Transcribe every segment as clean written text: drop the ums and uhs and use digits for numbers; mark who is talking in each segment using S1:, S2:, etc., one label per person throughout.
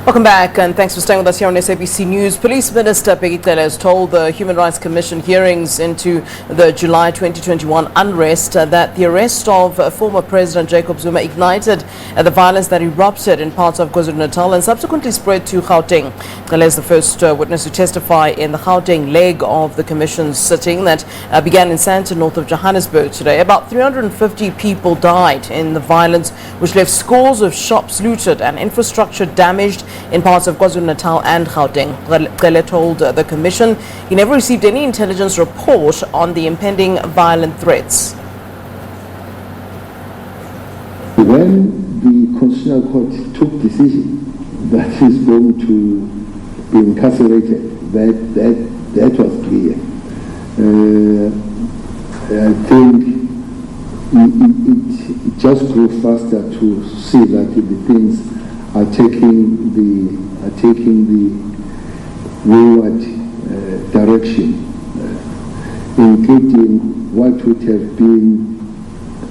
S1: Welcome back, and thanks for staying with us here on SABC News. Police Minister Bheki Cele has told the Human Rights Commission hearings into the July 2021 unrest that the arrest of former President Jacob Zuma ignited the violence that erupted in parts of Kwazulu-Natal and subsequently spread to Gauteng. Cele is the first witness to testify in the Gauteng leg of the Commission's sitting that began in Sandton, north of Johannesburg today. About 350 people died in the violence, which left scores of shops looted and infrastructure damaged in parts of Kwazulu-Natal and Gauteng. Cele told the Commission he never received any intelligence report on the impending violent threats.
S2: When the Constitutional Court took decision that he's going to be incarcerated, that was clear. I think it just grew faster to see that the things are taking the wayward direction, including what would have been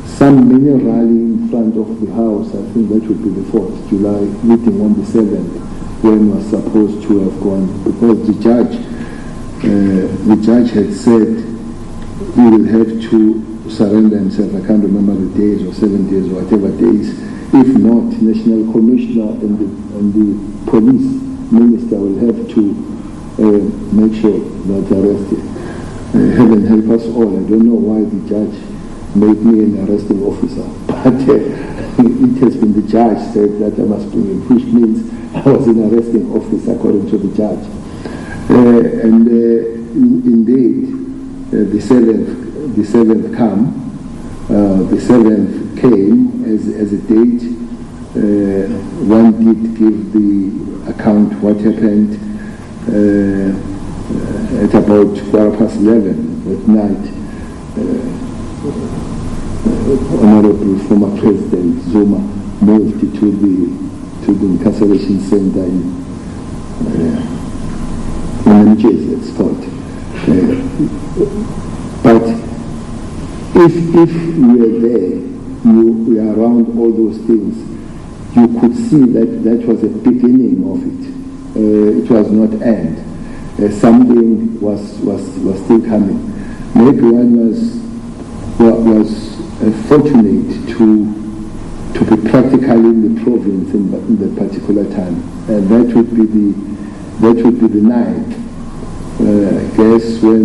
S2: some mini rally in front of the house. I think that would be the 4th July meeting on the 7th, when was supposed to have gone, because the judge had said he will have to surrender himself. I can't remember the days, or 7 days, or whatever days. If not, National Commissioner and the Police Minister will have to make sure that they're arrested. Heaven help us all. I don't know why the judge made me an arresting officer, but it has been the judge said that I must bring him, which means I was an arresting officer according to the judge. Indeed, the 7th come. The 7th came as a date. One did give the account what happened at about 11:15 at night. Honorable former President Zuma moved to the incarceration center in Jersey, it's called. But if you were there, you were around all those things, you could see that was a beginning of it. It was not end. Something was still coming. Maybe one was fortunate to be practically in the province in the particular time, and that would be the night. I guess when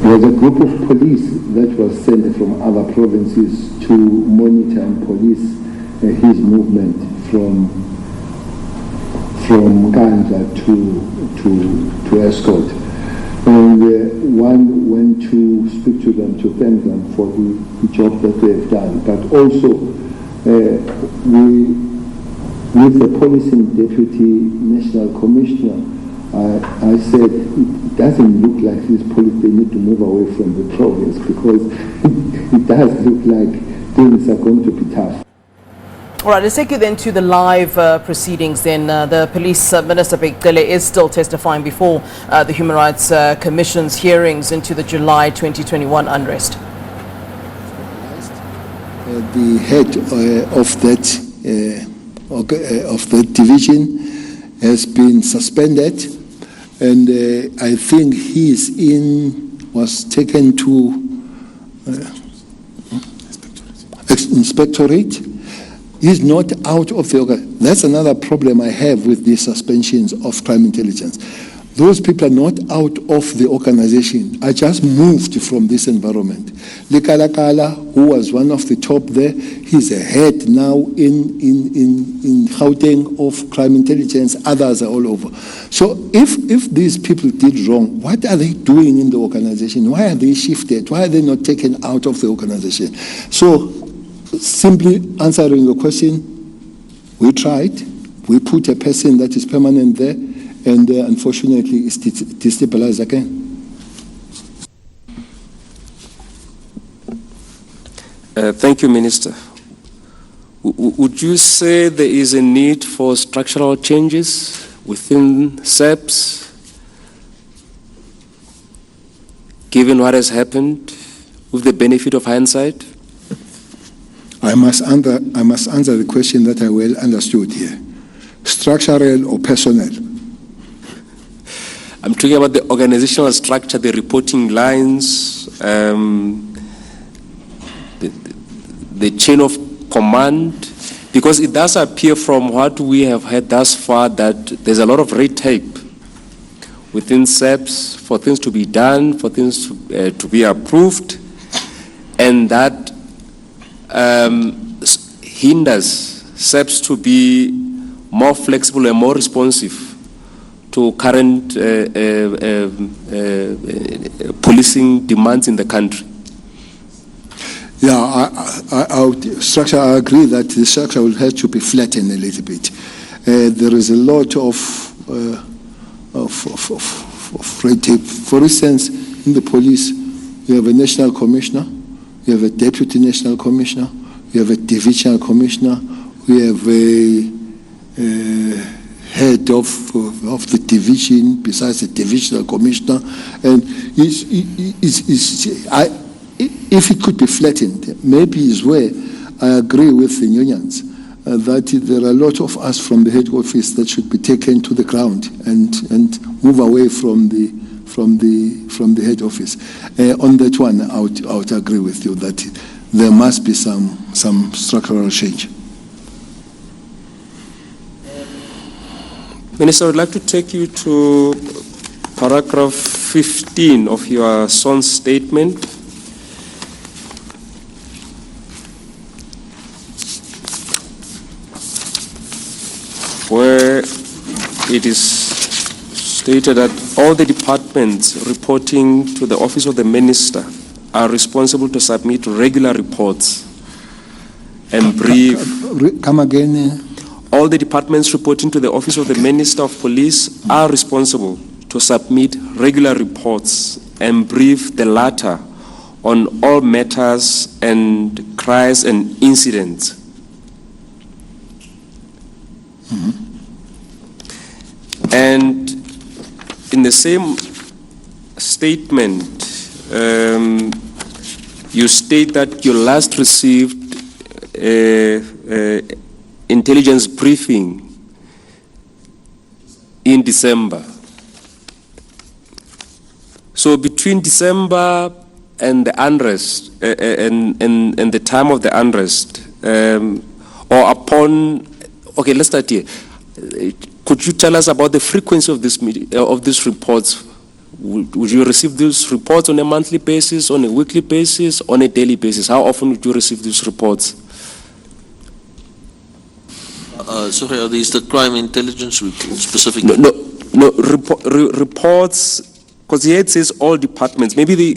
S2: there was a group of police that was sent from other provinces to monitor and police his movement from Ganja to Escort. And one went to speak to them, to thank them for the job that they have done. But also, with the policing deputy national commissioner, I said, it doesn't look like these police, they need to move away from the province, because it does look like things are going to be tough.
S1: All right, let's take you then to the live proceedings then. The Police Minister Bheki Cele is still testifying before the Human Rights Commission's hearings into the July 2021 unrest.
S2: The head of that division has been suspended, and I think was taken to inspectorate. He's not out of the organization. That's another problem I have with the suspensions of crime intelligence. Those people are not out of the organization. I just moved from this environment. Likalakala, who was one of the top there, he's a head now in Gauteng of crime intelligence. Others are all over. So if these people did wrong, what are they doing in the organization? Why are they shifted? Why are they not taken out of the organization? So, simply answering your question, we tried. We put a person that is permanent there, and unfortunately it's destabilized again.
S3: Thank you, Minister. Would you say there is a need for structural changes within SABC, given what has happened, with the benefit of hindsight?
S2: I must answer the question that I well understood here. Structural or personnel?
S3: I'm talking about the organizational structure, the reporting lines, the chain of command, because it does appear from what we have heard thus far that there's a lot of red tape within SABC for things to be done, for things to be approved, and that hinders SABC to be more flexible and more responsive to current policing demands in the country.
S2: Yeah, I agree that the structure will have to be flattened a little bit. There is a lot of red tape. For instance, in the police, you have a national commissioner, you have a deputy national commissioner, you have a divisional commissioner, we have a head of the division besides the divisional commissioner, and if it could be flattened, maybe is where I agree with the unions that there are a lot of us from the head office that should be taken to the ground and move away from the head office. On that one, I would agree with you that there must be some structural change.
S3: Minister, I would like to take you to paragraph 15 of your sworn statement, where it is stated that all the departments reporting to the office of the minister are responsible to submit regular reports and brief.
S2: Come again.
S3: All the departments reporting to the office of the Minister of Police are responsible to submit regular reports and brief the latter on all matters and crimes and incidents.
S2: Mm-hmm.
S3: And in the same statement, you state that you last received intelligence briefing in December. So between December and the unrest, and the time of the unrest, or upon, okay, let's start here. Could you tell us about the frequency of these reports? Would you receive these reports on a monthly basis, on a weekly basis, on a daily basis? How often would you receive these reports?
S4: Sorry, are these the crime intelligence reports specifically?
S3: No, reports, because here it says all departments. Maybe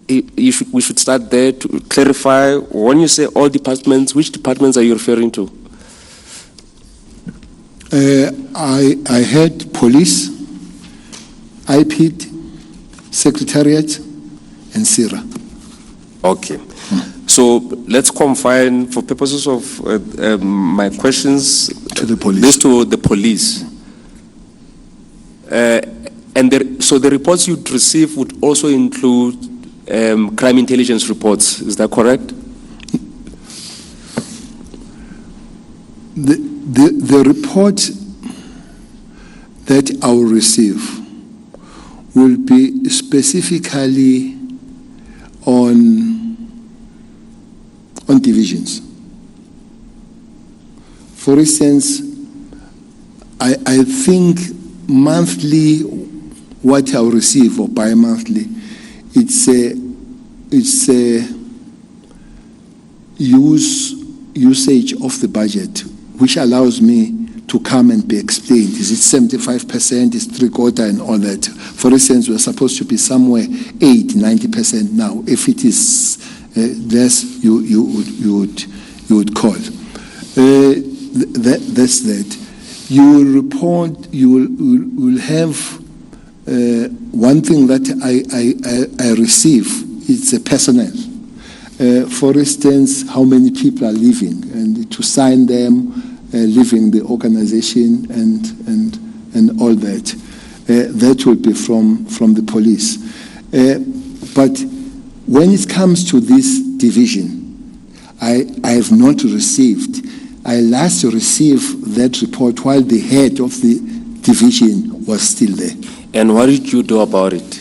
S3: we should start there to clarify. When you say all departments, which departments are you referring to?
S2: I had police, IPID, Secretariat, and SIRA.
S3: Okay. So let's confine, for purposes of my questions,
S2: to the police.
S3: This to the police. So the reports you'd receive would also include crime intelligence reports. Is that correct?
S2: The report that I will receive will be specifically on divisions. For instance, I think monthly what I will receive, or bi-monthly, it's a usage of the budget, which allows me to come and be explained. Is it 75%, is 3/4 and all that? For instance, we're supposed to be somewhere 80-90% now. If it is less, you would call. That's that. You will report, you will have one thing that I receive, it's a personnel. For instance, how many people are leaving, and to sign them, leaving the organization and all that. That will be from the police. But when it comes to this division, I have not received. I last received that report while the head of the division was still there.
S3: And what did you do about it?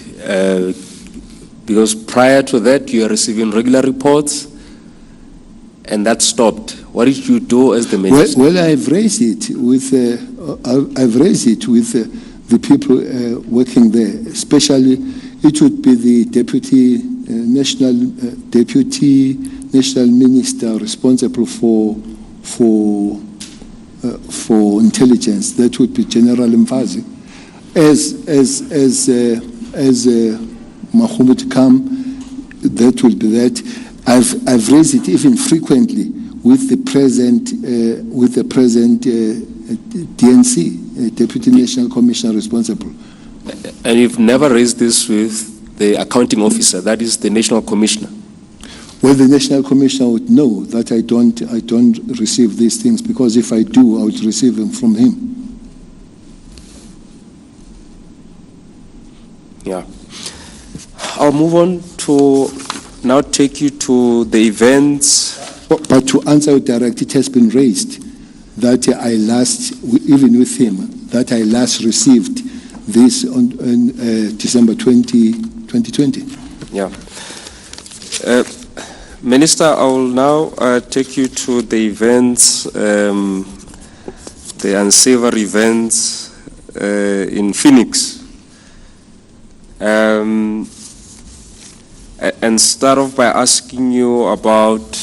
S3: Because prior to that, you were receiving regular reports, and that stopped. What did you do as the minister?
S2: Well, I've raised it with the people working there. Especially, it would be the deputy national minister responsible for intelligence. That would be General Mfazi. As Mahmoud Kam, that will be that. I've raised it even frequently with the present DNC, Deputy National Commissioner responsible.
S3: And you've never raised this with the accounting officer, that is the National Commissioner?
S2: Well, the National Commissioner would know that I don't receive these things, because if I do, I would receive them from him.
S3: Yeah. I'll move on to now take you to the events.
S2: But to answer direct, it has been raised that I last, even with him, that I last received this on December 2020.
S3: Yeah. Minister, I will now take you to the events, the unsavory events in Phoenix. And start off by asking you about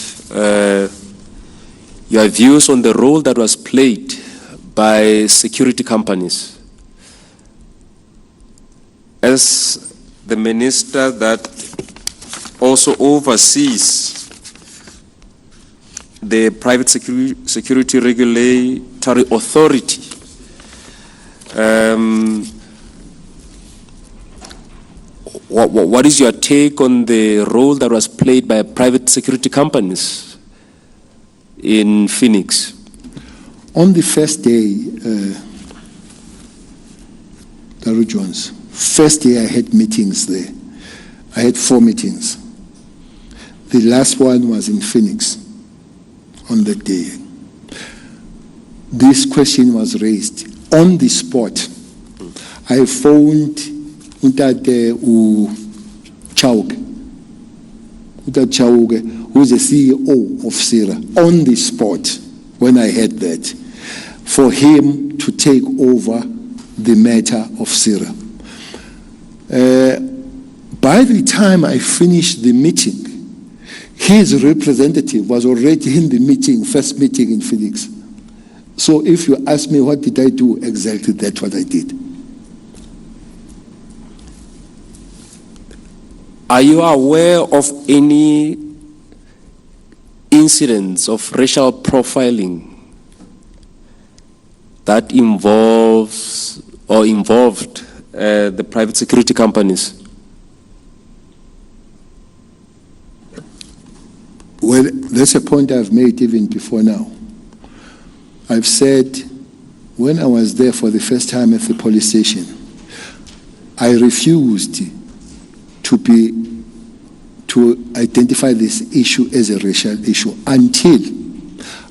S3: your views on the role that was played by security companies. As the minister that also oversees the private security regulatory authority, what is your take on the role that was played by private security companies in Phoenix?
S2: On the first day, Daru Jones, first day I had meetings there. I had 4 meetings. The last one was in Phoenix on that day. This question was raised on the spot. I phoned Untate Chauke, who's the CEO of SIRA, on the spot when I heard that, for him to take over the matter of SIRA. By the time I finished the meeting, his representative was already in the meeting, first meeting in Phoenix. So if you ask me what did I do, exactly that's what I did.
S3: Are you aware of any incidents of racial profiling that involved the private security companies?
S2: Well, that's a point I've made even before now. I've said when I was there for the first time at the police station, I refused to identify this issue as a racial issue until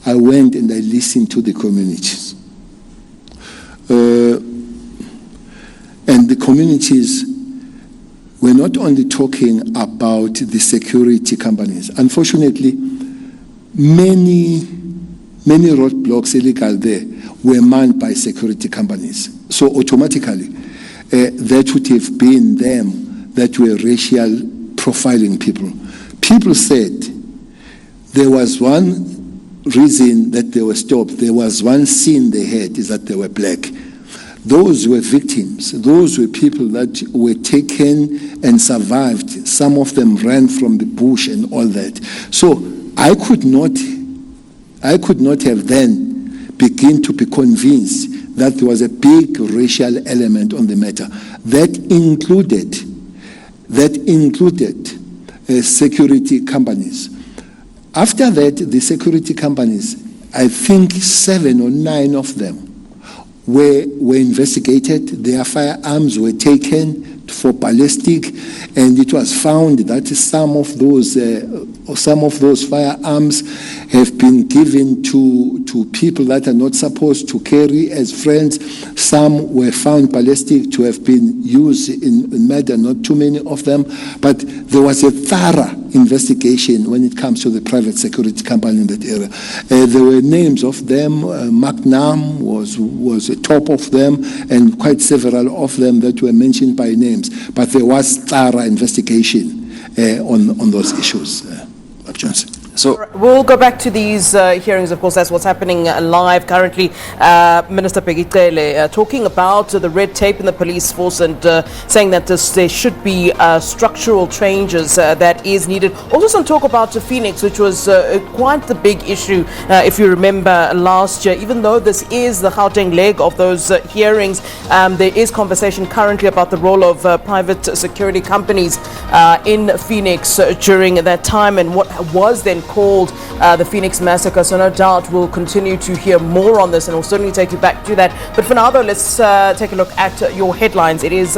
S2: I went and I listened to the communities. And the communities were not only talking about the security companies. Unfortunately, many roadblocks illegal there were manned by security companies. So automatically, that would have been them that were racial profiling people. People said there was one reason that they were stopped. There was one sin they had, is that they were black. Those were victims. Those were people that were taken and survived. Some of them ran from the bush and all that. So I could not have then begin to be convinced that there was a big racial element on the matter. That included security companies. After that, the security companies, I think 7 or 9 of them were investigated. Their firearms were taken for ballistic, and it was found that some of those firearms have been given to people that are not supposed to carry as friends. Some were found ballistic to have been used in murder, not too many of them, but there was a thorough investigation when it comes to the private security company in that area. There were names of them. Magnum was a top of them, and quite several of them that were mentioned by names. But there was thorough investigation on those issues. Johnson.
S3: So
S1: we'll go back to these hearings. Of course, that's what's happening live currently. Minister Bheki Cele talking about the red tape in the police force and saying that there should be structural changes that is needed. Also some talk about Phoenix, which was quite the big issue, if you remember last year. Even though this is the Gauteng leg of those hearings, there is conversation currently about the role of private security companies in Phoenix during that time and what was then called the Phoenix Massacre. So no doubt we'll continue to hear more on this, and we'll certainly take you back to that. But for now, though, let's take a look at your headlines. It is